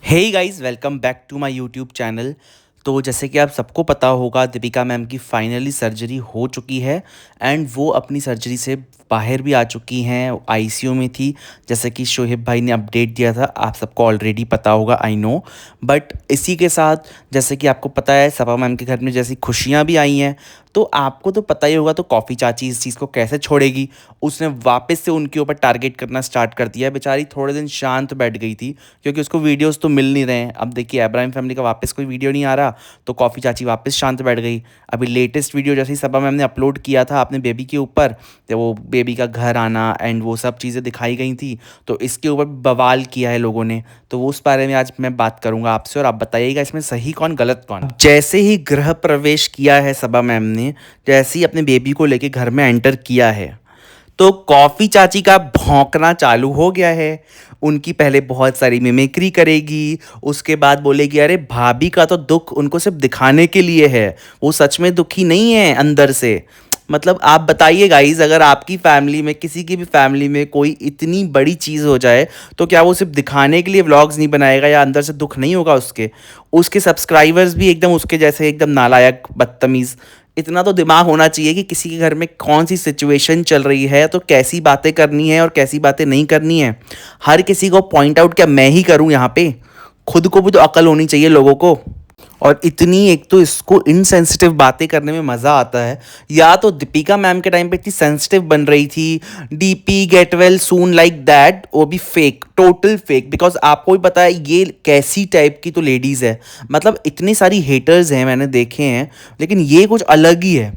Hey guys, welcome back to my YouTube channel. तो जैसे कि आप सबको पता होगा, दीपिका मैम की फाइनली सर्जरी हो चुकी है एंड वो अपनी सर्जरी से बाहर भी आ चुकी हैं। आईसीयू में थी, जैसे कि शोहेब भाई ने अपडेट दिया था, आप सबको ऑलरेडी पता होगा, आई नो। बट इसी के साथ जैसे कि आपको पता है, सपा मैम के घर में जैसी खुशियाँ भी आई हैं, तो आपको तो पता ही होगा, तो कॉफ़ी चाची इस चीज़ को कैसे छोड़ेगी। उसने वापस से उनके ऊपर टारगेट करना स्टार्ट कर दिया है। बेचारी थोड़े दिन शांत बैठ गई थी क्योंकि उसको वीडियोस तो मिल नहीं रहे हैं। अब देखिए, अब्राहिम फैमिली का वापस कोई वीडियो नहीं आ रहा, तो कॉफ़ी चाची वापस शांत बैठ गई। अभी लेटेस्ट वीडियो जैसे ही सबा मैम ने अपलोड किया था अपने बेबी के ऊपर, तो वो बेबी का घर आना एंड वो सब चीज़ें दिखाई गई थी, तो इसके ऊपर बवाल किया है लोगों ने। तो वो उस बारे में आज मैं बात करूंगा आपसे, और आप बताइएगा इसमें सही कौन गलत कौन। जैसे ही गृह प्रवेश किया है सबा मैम ने, जैसे ही अपने बेबी को लेके घर में एंटर किया है, तो कॉफ़ी चाची का भौंकना चालू हो गया है। उनकी पहले बहुत सारी मिमिक्री करेगी, उसके बाद बोलेगी अरे भाभी का तो दुख उनको सिर्फ दिखाने के लिए है, वो सच में दुखी नहीं है अंदर से। मतलब आप बताइए गाइज, अगर आपकी फैमिली में, किसी की भी फैमिली में कोई इतनी बड़ी चीज़ हो जाए, तो क्या वो सिर्फ दिखाने के लिए व्लॉग्स नहीं बनाएगा, या अंदर से दुख नहीं होगा उसके। उसके सब्सक्राइबर्स भी एकदम उसके जैसे एकदम नालायक, बदतमीज़। इतना तो दिमाग होना चाहिए कि किसी के घर में कौन सी सिचुएशन चल रही है, तो कैसी बातें करनी है और कैसी बातें नहीं करनी है। हर किसी को पॉइंट आउट क्या मैं ही करूं यहाँ पे? खुद को भी तो अकल होनी चाहिए लोगों को। और इतनी, एक तो इसको इनसेंसिटिव बातें करने में मज़ा आता है। या तो दीपिका मैम के टाइम पे इतनी सेंसिटिव बन रही थी, DP get well soon like that, वो भी फेक, टोटल फेक। बिकॉज आपको भी पता है ये कैसी टाइप की तो लेडीज़ है। मतलब इतनी सारी हेटर्स हैं, मैंने देखे हैं, लेकिन ये कुछ अलग ही है।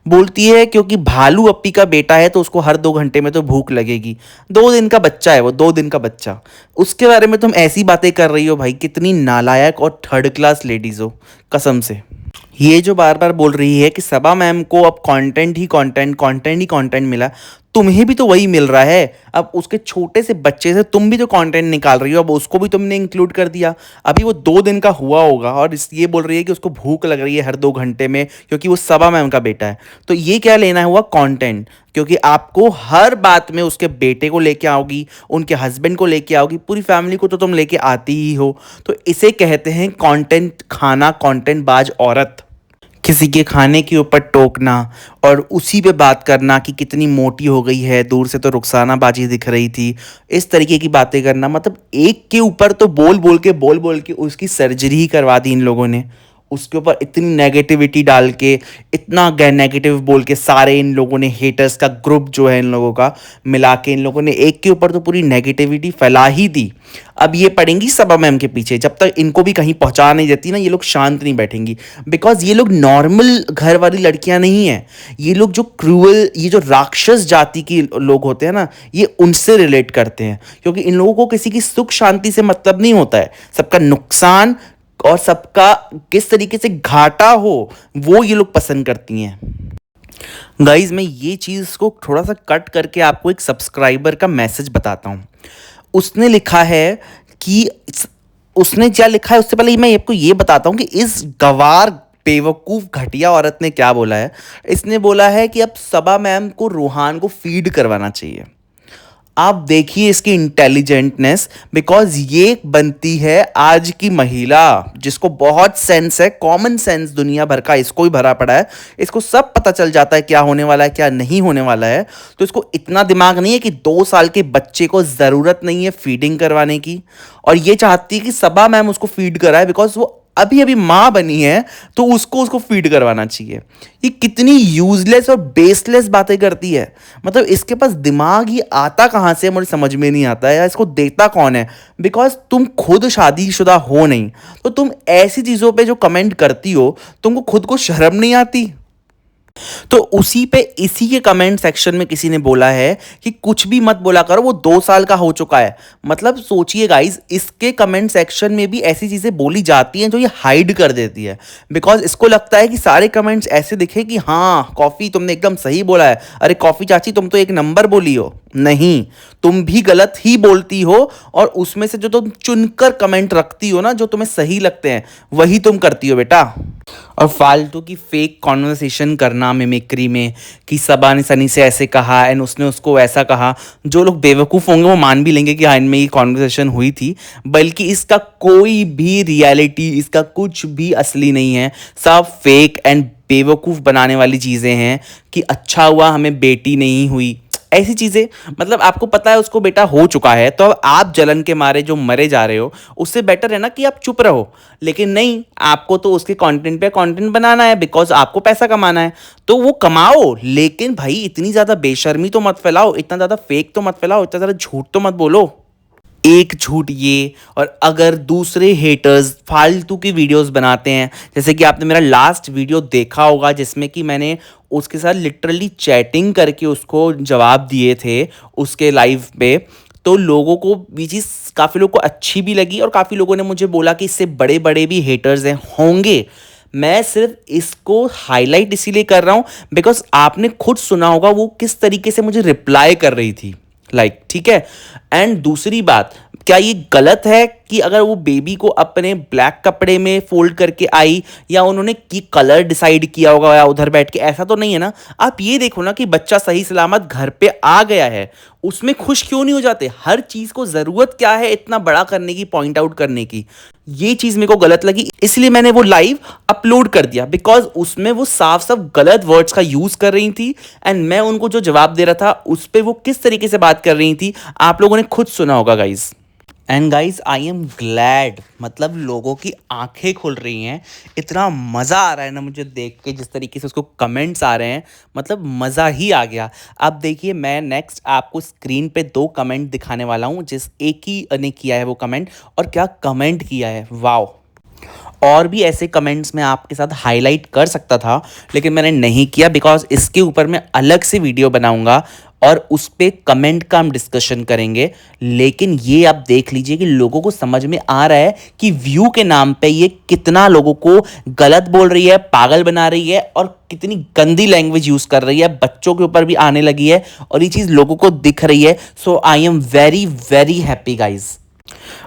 बोलती है क्योंकि भालू अप्पी का बेटा है तो उसको हर 2 घंटे में तो भूख लगेगी। 2 दिन का बच्चा है वो, 2 दिन का बच्चा। उसके बारे में तुम ऐसी बातें कर रही हो भाई, कितनी नालायक और थर्ड क्लास लेडीज हो, कसम से। ये जो बार बार बोल रही है कि सबा मैम को अब कंटेंट ही कंटेंट, कंटेंट ही कंटेंट मिला, तुम्हें भी तो वही मिल रहा है। अब उसके छोटे से बच्चे से तुम भी तो कंटेंट निकाल रही हो, अब उसको भी तुमने इंक्लूड कर दिया। अभी वो 2 दिन का हुआ होगा और ये बोल रही है कि उसको भूख लग रही है हर 2 घंटे में क्योंकि वो सबा मैम का बेटा है। तो ये क्या लेना हुआ कंटेंट, क्योंकि आपको हर बात में उसके बेटे को लेके आओगी, उनके हस्बैंड को लेके आओगी, पूरी फैमिली को तो तुम लेके आती ही हो। तो इसे कहते हैं कंटेंट खाना, कंटेंट बाज औरत। किसी के खाने के ऊपर टोकना और उसी पे बात करना कि कितनी मोटी हो गई है, दूर से तो रुखसाना बाजी दिख रही थी, इस तरीके की बातें करना। मतलब एक के ऊपर तो बोल बोल के उसकी सर्जरी ही करवा दी इन लोगों ने। उसके ऊपर इतनी नेगेटिविटी डाल के, इतना नेगेटिव बोल के, सारे इन लोगों ने, हेटर्स का ग्रुप जो है इन लोगों का मिला के, इन लोगों ने एक के ऊपर तो पूरी नेगेटिविटी फैला ही दी। अब ये पड़ेंगी सबा मैम के पीछे, जब तक इनको भी कहीं पहुंचा नहीं देती ना, ये लोग शांत नहीं बैठेंगी। बिकॉज ये लोग नॉर्मल घर वाली लड़कियां नहीं हैं। ये लोग जो क्रूअल, ये जो राक्षस जाति के लोग होते हैं ना, ये उनसे रिलेट करते हैं। क्योंकि इन लोगों को किसी की सुख शांति से मतलब नहीं होता है, सबका नुकसान और सबका किस तरीके से घाटा हो, वो ये लोग पसंद करती हैं। गाइज, मैं ये चीज़ को थोड़ा सा कट करके आपको एक सब्सक्राइबर का मैसेज बताता हूँ। उसने लिखा है कि, उसने क्या लिखा है उससे पहले मैं आपको ये बताता हूँ कि इस गवार, बेवकूफ़, घटिया औरत ने क्या बोला है। इसने बोला है कि अब सबा मैम को रूहान को फीड करवाना चाहिए। आप देखिए इसकी इंटेलिजेंटनेस, बिकॉज ये बनती है आज की महिला जिसको बहुत सेंस है, कॉमन सेंस दुनिया भर का इसको ही भरा पड़ा है। इसको सब पता चल जाता है क्या होने वाला है, क्या नहीं होने वाला है। तो इसको इतना दिमाग नहीं है कि 2 साल के बच्चे को ज़रूरत नहीं है फीडिंग करवाने की, और ये चाहती है कि सबा मैम उसको फीड कराए बिकॉज वो अभी अभी माँ बनी है, तो उसको उसको फीड करवाना चाहिए। ये कितनी यूजलेस और बेसलेस बातें करती है। मतलब इसके पास दिमाग ही आता कहाँ से, मुझे समझ में नहीं आता है, या इसको देता कौन है। बिकॉज तुम खुद शादीशुदा हो नहीं, तो तुम ऐसी चीज़ों पे जो कमेंट करती हो, तुमको खुद को शर्म नहीं आती? तो उसी पे, इसी के कमेंट सेक्शन में किसी ने बोला है कि कुछ भी मत बोला करो, वो 2 साल का हो चुका है। मतलब सोचिए गाइस, इसके कमेंट सेक्शन में भी ऐसी चीज़ें बोली जाती हैं जो ये हाइड कर देती है। बिकॉज इसको लगता है कि सारे कमेंट्स ऐसे दिखे कि हाँ कॉफ़ी तुमने एकदम सही बोला है, अरे कॉफ़ी चाची तुम तो एक नंबर बोली हो। नहीं, तुम भी गलत ही बोलती हो और उसमें से जो तुम चुनकर कमेंट रखती हो ना, जो तुम्हें सही लगते हैं, वही तुम करती हो बेटा। और फालतू की फेक कॉन्वर्सेशन करना मिमिक्री में कि सबा ने सनी से ऐसे कहा एंड उसने उसको ऐसा कहा। जो लोग बेवकूफ़ होंगे वो मान भी लेंगे कि हाँ इनमें ये कॉन्वर्सेशन हुई थी, बल्कि इसका कोई भी रियलिटी, इसका कुछ भी असली नहीं है। सब फेक एंड बेवकूफ़ बनाने वाली चीज़ें हैं कि अच्छा हुआ हमें बेटी नहीं हुई, ऐसी चीज़ें। मतलब आपको पता है उसको बेटा हो चुका है, तो अब आप जलन के मारे जो मरे जा रहे हो, उससे बेटर है ना कि आप चुप रहो। लेकिन नहीं, आपको तो उसके कंटेंट पे कंटेंट बनाना है, बिकॉज आपको पैसा कमाना है, तो वो कमाओ। लेकिन भाई इतनी ज़्यादा बेशर्मी तो मत फैलाओ, इतना ज़्यादा फेक तो मत फैलाओ, इतना ज़्यादा झूठ तो मत बोलो। एक झूठ ये, और अगर दूसरे हेटर्स फालतू की वीडियोस बनाते हैं, जैसे कि आपने मेरा लास्ट वीडियो देखा होगा जिसमें कि मैंने उसके साथ लिटरली चैटिंग करके उसको जवाब दिए थे उसके लाइव पे, तो लोगों को ये चीज़, काफ़ी लोगों को अच्छी भी लगी और काफ़ी लोगों ने मुझे बोला कि इससे बड़े बड़े भी हेटर्स हैं होंगे। मैं सिर्फ इसको हाईलाइट इसीलिए कर रहा हूँ बिकॉज आपने खुद सुना होगा वो किस तरीके से मुझे रिप्लाई कर रही थी, ठीक है। एंड दूसरी बात, क्या ये गलत है कि अगर वो बेबी को अपने ब्लैक कपड़े में फोल्ड करके आई, या उन्होंने की कलर डिसाइड किया होगा या उधर बैठ के, ऐसा तो नहीं है ना। आप ये देखो ना कि बच्चा सही सलामत घर पे आ गया है, उसमें खुश क्यों नहीं हो जाते। हर चीज़ को ज़रूरत क्या है इतना बड़ा करने की, पॉइंट आउट करने की। ये चीज़ मेरे को गलत लगी, इसलिए मैंने वो लाइव अपलोड कर दिया, बिकॉज उसमें वो साफ साफ गलत वर्ड्स का यूज़ कर रही थी एंड मैं उनको जो जवाब दे रहा था उस पर वो किस तरीके से बात कर रही थी आप लोगों ने खुद सुना होगा guys. And guys I am glad, मतलब लोगों की आंखें खुल रही हैं। इतना मज़ा आ रहा है ना मुझे देख के, जिस तरीके से उसको कमेंट्स आ रहे हैं, मतलब मज़ा ही आ गया। अब देखिए मैं नेक्स्ट आपको स्क्रीन पे 2 कमेंट दिखाने वाला हूँ, जिस एक ही ने किया है वो कमेंट, और क्या कमेंट किया है, वाओ। और भी ऐसे कमेंट्स मैं आपके साथ हाईलाइट कर सकता था, लेकिन मैंने नहीं किया बिकॉज इसके ऊपर मैं अलग से वीडियो बनाऊंगा और उस पर कमेंट का हम डिस्कशन करेंगे। लेकिन ये आप देख लीजिए कि लोगों को समझ में आ रहा है कि व्यू के नाम पे ये कितना लोगों को गलत बोल रही है, पागल बना रही है, और कितनी गंदी लैंग्वेज यूज़ कर रही है, बच्चों के ऊपर भी आने लगी है, और ये चीज़ लोगों को दिख रही है। So I am very very happy guys.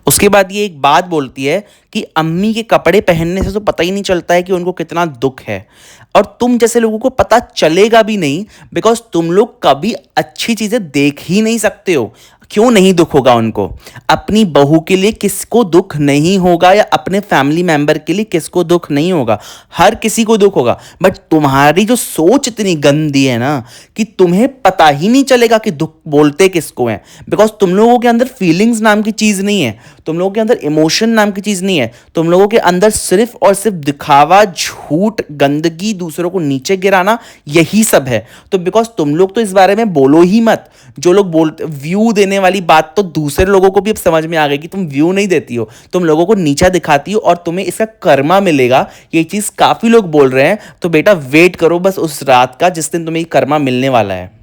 उसके बाद ये एक बात बोलती है कि अम्मी के कपड़े पहनने से तो पता ही नहीं चलता है कि उनको कितना दुख है, और तुम जैसे लोगों को पता चलेगा भी नहीं, बिकॉज तुम लोग कभी अच्छी चीज़ें देख ही नहीं सकते हो। क्यों नहीं दुख होगा उनको? अपनी बहू के लिए किसको दुख नहीं होगा, या अपने फैमिली मेंबर के लिए किसको दुख नहीं होगा? हर किसी को दुख होगा। बट तुम्हारी जो सोच इतनी गंदी है ना कि तुम्हें पता ही नहीं चलेगा कि दुख बोलते किसको हैं, बिकॉज तुम लोगों के अंदर फीलिंग्स नाम की चीज़ नहीं है, तुम लोगों के अंदर इमोशन नाम की चीज़ नहीं है। तुम लोगों के अंदर सिर्फ और सिर्फ दिखावा, झूठ, गंदगी, दूसरों को नीचे गिराना, यही सब है। तो बिकॉज तुम लोग तो इस बारे में बोलो ही मत। जो लोग बोलते व्यू देने वाली बात, तो दूसरे लोगों को भी अब समझ में आ गई कि तुम व्यू नहीं देती हो, तुम लोगों को नीचा दिखाती हो और तुम्हें इसका कर्मा मिलेगा। ये चीज़ काफ़ी लोग बोल रहे हैं, तो बेटा वेट करो बस उस रात का जिस दिन तुम्हें कर्मा मिलने वाला है।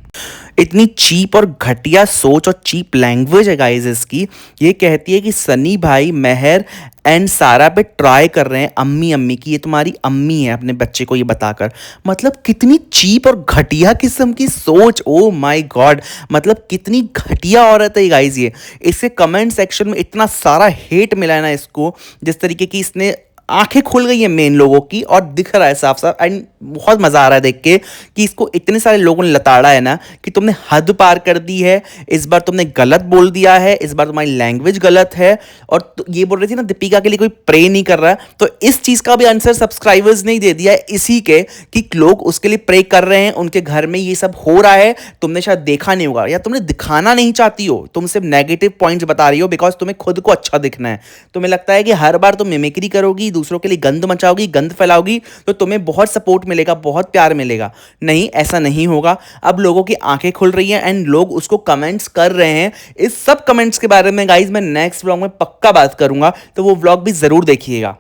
इतनी चीप और घटिया सोच और चीप लैंग्वेज है गाइस इसकी। ये कहती है कि सनी भाई मेहर एंड सारा पे ट्राई कर रहे हैं अम्मी अम्मी की, ये तुम्हारी अम्मी है, अपने बच्चे को ये बताकर। मतलब कितनी चीप और घटिया किस्म की सोच, ओ माय गॉड, मतलब कितनी घटिया औरत है गाइस ये। इसके कमेंट सेक्शन में इतना सारा हेट मिला है ना इसको, जिस तरीके की इसने आंखें खुल गई है मेन लोगों की, और दिख रहा है साफ साफ। एंड बहुत मज़ा आ रहा है देख के कि इसको इतने सारे लोगों ने लताड़ा है ना कि तुमने हद पार कर दी है। इस बार तुमने गलत बोल दिया है, इस बार तुम्हारी लैंग्वेज गलत है। और ये बोल रही थी ना दीपिका के लिए कोई प्रे नहीं कर रहा है, तो इस चीज़ का भी आंसर सब्सक्राइबर्स नहीं दे दिया है इसी के, कि लोग उसके लिए प्रे कर रहे हैं, उनके घर में ये सब हो रहा है, तुमने शायद देखा नहीं होगा, या तुमने दिखाना नहीं चाहती हो, तुम सिर्फ नेगेटिव पॉइंट्स बता रही हो बिकॉज तुम्हें खुद को अच्छा दिखना है। तुम्हें लगता है कि हर बार तुम मिमिक्री करोगी, दूसरों के लिए गंद मचाओगी, गंद फैलाओगी, तो तुम्हें बहुत सपोर्ट मिलेगा, बहुत प्यार मिलेगा। नहीं, ऐसा नहीं होगा। अब लोगों की आंखें खुल रही हैं एंड लोग उसको कमेंट्स कर रहे हैं। इस सब कमेंट्स के बारे में गाइज मैं नेक्स्ट व्लॉग में पक्का बात करूंगा, तो वो व्लॉग भी जरूर देखिएगा।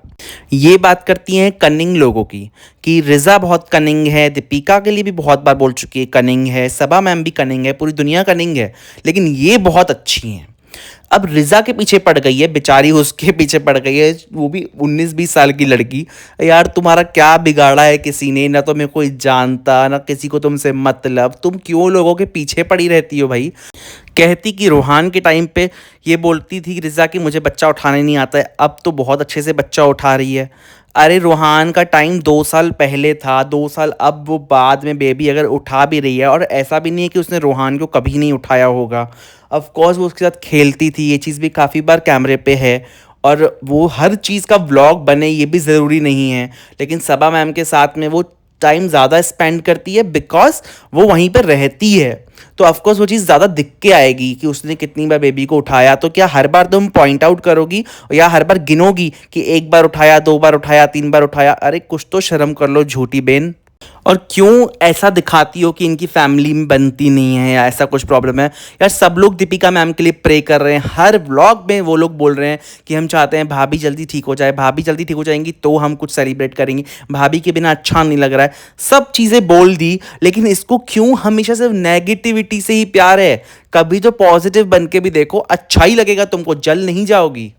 ये बात करती हैं कनिंग लोगों की, कि रिजा बहुत कनिंग है, दीपिका के लिए भी बहुत बार बोल चुकी है कनिंग है, सबा मैम भी कनिंग है, पूरी दुनिया कनिंग है, लेकिन ये बहुत अच्छी हैं। अब रिजा के पीछे पड़ गई है बेचारी, उसके पीछे पड़ गई है, वो भी 19-20 साल की लड़की। यार तुम्हारा क्या बिगाड़ा है किसी ने? ना तो मेरे को जानता, ना किसी को तुमसे मतलब, तुम क्यों लोगों के पीछे पड़ी रहती हो भाई? कहती कि रोहान के टाइम पे ये बोलती थी रिजा कि मुझे बच्चा उठाने नहीं आता है, अब तो बहुत अच्छे से बच्चा उठा रही है। अरे रोहान का टाइम 2 साल पहले था, 2 साल अब वो बाद में बेबी अगर उठा भी रही है, और ऐसा भी नहीं है कि उसने रोहान को कभी नहीं उठाया होगा। ऑफ कोर्स वो उसके साथ खेलती थी, ये चीज़ भी काफ़ी बार कैमरे पे है। और वो हर चीज़ का व्लॉग बने ये भी ज़रूरी नहीं है, लेकिन सबा मैम के साथ में वो टाइम ज़्यादा स्पेंड करती है बिकॉज वो वहीं पर रहती है। तो ऑफकोर्स वो चीज़ ज़्यादा दिख के आएगी कि उसने कितनी बार बेबी को उठाया। तो क्या हर बार तुम पॉइंट आउट करोगी या हर बार गिनोगी कि 1 बार उठाया, 2 बार उठाया, 3 बार उठाया? अरे कुछ तो शर्म कर लो झूठी बेन। और क्यों ऐसा दिखाती हो कि इनकी फैमिली में बनती नहीं है या ऐसा कुछ प्रॉब्लम है? यार सब लोग दीपिका मैम के लिए प्रे कर रहे हैं, हर व्लॉग में वो लोग बोल रहे हैं कि हम चाहते हैं भाभी जल्दी ठीक हो जाए, भाभी जल्दी ठीक हो जाएंगी तो हम कुछ सेलिब्रेट करेंगे, भाभी के बिना अच्छा नहीं लग रहा है। सब चीज़ें बोल दी, लेकिन इसको क्यों हमेशा सिर्फ नेगेटिविटी से ही प्यार है? कभी तो पॉजिटिव बन के भी देखो, अच्छा ही लगेगा तुमको, जल नहीं जाओगी।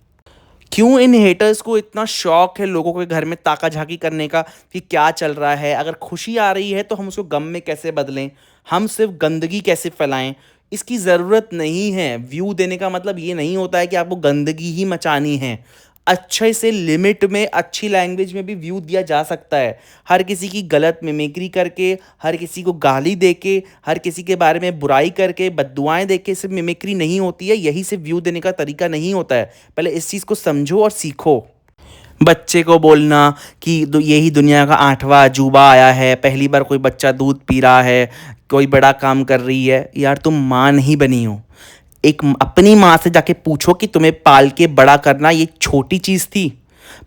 क्यों इन हेटर्स को इतना शौक है लोगों के घर में ताका झाकी करने का कि क्या चल रहा है? अगर खुशी आ रही है तो हम उसको गम में कैसे बदलें, हम सिर्फ गंदगी कैसे फैलाएं? इसकी ज़रूरत नहीं है। व्यू देने का मतलब ये नहीं होता है कि आपको गंदगी ही मचानी है। अच्छे से लिमिट में अच्छी लैंग्वेज में भी व्यू दिया जा सकता है। हर किसी की गलत मिमिक्री करके, हर किसी को गाली दे के, हर किसी के बारे में बुराई करके, बद्दुआएं दे के सिर्फ मिमिक्री नहीं होती है, यही सिर्फ व्यू देने का तरीका नहीं होता है। पहले इस चीज़ को समझो और सीखो। बच्चे को बोलना कि यही दुनिया का 8वां अजूबा आया है, पहली बार कोई बच्चा दूध पी रहा है, कोई बड़ा काम कर रही है। यार तुम माँ नहीं बनी हो। अपनी माँ से जाके पूछो कि तुम्हें पाल के बड़ा करना ये छोटी चीज़ थी?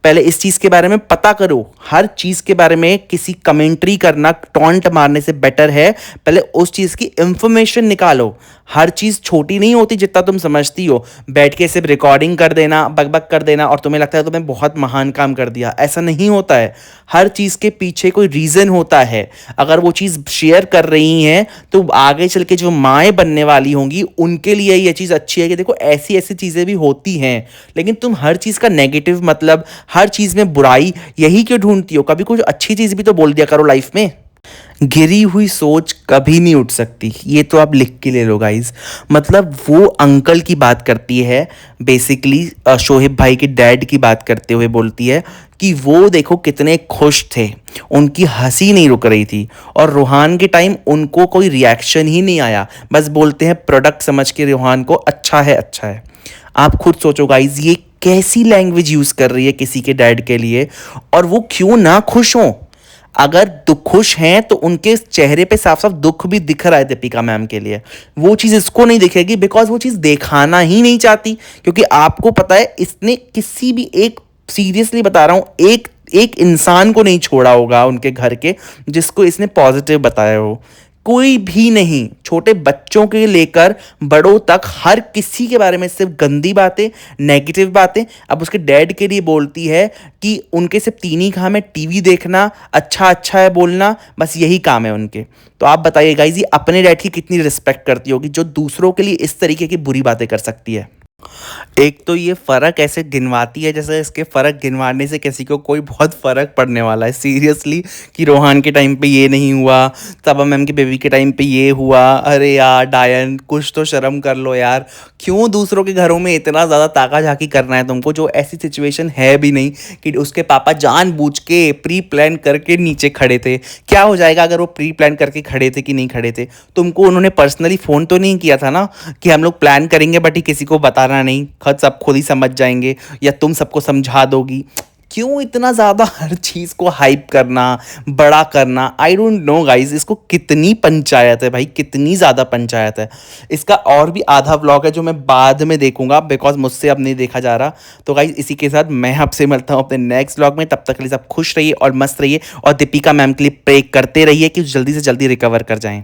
पहले इस चीज़ के बारे में पता करो। हर चीज़ के बारे में किसी कमेंट्री करना टॉन्ट मारने से बेटर है पहले उस चीज़ की इंफॉर्मेशन निकालो। हर चीज़ छोटी नहीं होती जितना तुम समझती हो। बैठ के सिर्फ रिकॉर्डिंग कर देना, बकबक कर देना और तुम्हें लगता है तुम्हें बहुत महान काम कर दिया, ऐसा नहीं होता है। हर चीज़ के पीछे कोई रीज़न होता है। अगर वो चीज़ शेयर कर रही हैं तो आगे चल के जो माएँ बनने वाली होंगी उनके लिए ये चीज़ अच्छी है कि देखो ऐसी ऐसी चीज़ें भी होती हैं। लेकिन तुम हर चीज़ का नेगेटिव मतलब, हर चीज़ में बुराई यही क्यों ढूंढती हो? कभी कुछ अच्छी चीज़ भी तो बोल दिया करो लाइफ में। गिरी हुई सोच कभी नहीं उठ सकती, ये तो आप लिख के ले लो गाइज। मतलब वो अंकल की बात करती है बेसिकली, शोहेब भाई के डैड की बात करते हुए बोलती है कि वो देखो कितने खुश थे, उनकी हंसी नहीं रुक रही थी, और रोहान के टाइम उनको कोई रिएक्शन ही नहीं आया, बस बोलते हैं प्रोडक्ट समझ के रोहान को अच्छा है अच्छा है। आप खुद सोचो गाइज, ये कैसी लैंग्वेज यूज़ कर रही है किसी के डैड के लिए, और वो क्यों ना खुश हों? अगर दुख खुश हैं तो उनके चेहरे पे साफ साफ दुख भी दिख रहा है दीपिका मैम के लिए। वो चीज़ इसको नहीं दिखेगी बिकॉज वो चीज़ दिखाना ही नहीं चाहती, क्योंकि आपको पता है इसने किसी भी एक, सीरियसली बता रहा हूँ, एक एक इंसान को नहीं छोड़ा होगा उनके घर के जिसको इसने पॉजिटिव बताया हो। कोई भी नहीं, छोटे बच्चों के लेकर बड़ों तक हर किसी के बारे में सिर्फ गंदी बातें, नेगेटिव बातें। अब उसके डैड के लिए बोलती है कि उनके सिर्फ 3 ही काम है, टीवी देखना, अच्छा अच्छा है बोलना, बस यही काम है उनके। तो आप बताइए गाइज, ये अपने डैड की कितनी रिस्पेक्ट करती होगी जो दूसरों के लिए इस तरीके की बुरी बातें कर सकती है। एक तो ये फ़र्क ऐसे गिनवाती है जैसे इसके फ़र्क गिनवाने से किसी को कोई बहुत फ़र्क पड़ने वाला है सीरियसली, कि रोहान के टाइम पे ये नहीं हुआ, तबा मैम की बेबी के टाइम पे ये हुआ। अरे यार डायन, कुछ तो शर्म कर लो यार। क्यों दूसरों के घरों में इतना ज़्यादा ताका झाकी करना है तुमको, जो ऐसी सिचुएशन है भी नहीं कि उसके पापा जानबूझ के प्री प्लान करके नीचे खड़े थे। क्या हो जाएगा अगर वो प्री प्लान करके खड़े थे कि नहीं खड़े थे? तुमको उन्होंने पर्सनली फ़ोन तो नहीं किया था ना कि हम लोग प्लान करेंगे बट ही किसी को बताना नहीं, सब खुद ही समझ जाएंगे, या तुम सबको समझा दोगी? क्यों इतना ज़्यादा हर चीज़ को हाइप करना, बड़ा करना? आई डोंट नो गाइज, इसको कितनी पंचायत है भाई, कितनी ज़्यादा पंचायत है। इसका और भी आधा व्लॉग है जो मैं बाद में देखूंगा बिकॉज मुझसे अब नहीं देखा जा रहा। तो गाइज इसी के साथ मैं आपसे मिलता हूँ अपने नेक्स्ट व्लॉग में। तब तक के लिए सब खुश रहिए और मस्त रहिए, और दीपिका मैम के लिए प्रे करते रहिए कि जल्दी से जल्दी रिकवर कर जाएं।